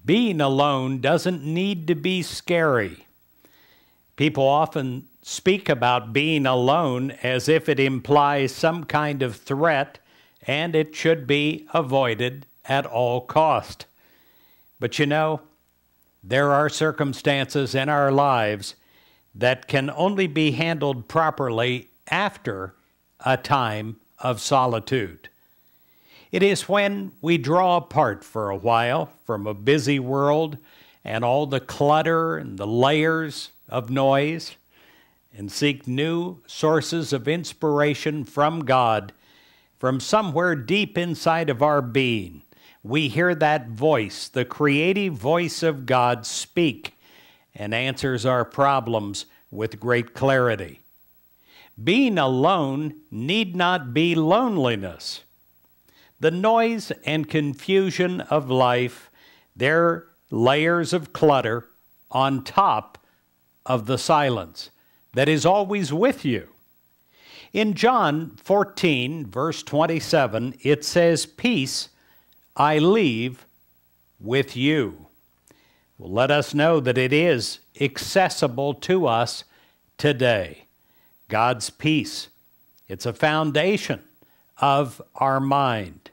Being alone doesn't need to be scary. People often speak about being alone as if it implies some kind of threat, and it should be avoided at all cost. But you know, there are circumstances in our lives that can only be handled properly after a time of solitude. It is when we draw apart for a while from a busy world and all the clutter and the layers of noise and seek new sources of inspiration from God, from somewhere deep inside of our being. We hear that voice, the creative voice of God, speak and answers our problems with great clarity. Being alone need not be loneliness. The noise and confusion of life, they're layers of clutter on top of the silence that is always with you. In John 14, verse 27, it says, "Peace I leave with you." Well, let us know that it is accessible to us today. God's peace, it's a foundation of our mind.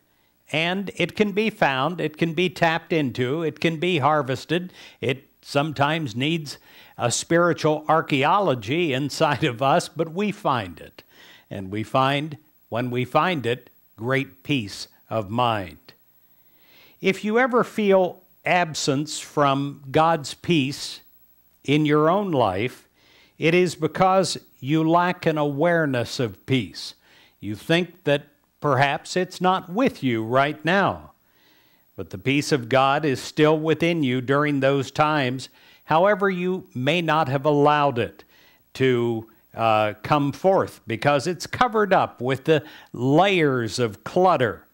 And it can be found, it can be tapped into, it can be harvested. It sometimes needs a spiritual archaeology inside of us, but we find it. And we find, when we find it, great peace of mind. If you ever feel absence from God's peace in your own life, it is because you lack an awareness of peace. You think that perhaps it's not with you right now, but the peace of God is still within you during those times. However, you may not have allowed it to come forth because it's covered up with the layers of clutter,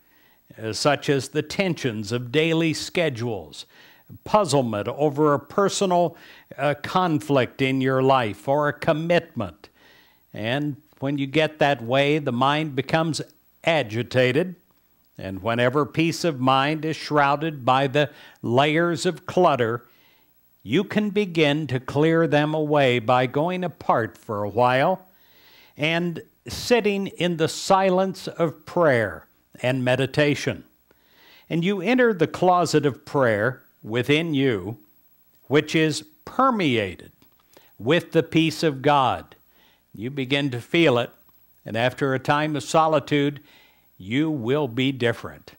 such as the tensions of daily schedules, puzzlement over a personal conflict in your life or a commitment. And when you get that way, the mind becomes agitated, and whenever peace of mind is shrouded by the layers of clutter, you can begin to clear them away by going apart for a while and sitting in the silence of prayer and meditation. And you enter the closet of prayer within you, which is permeated with the peace of God. You begin to feel it, and after a time of solitude, you will be different.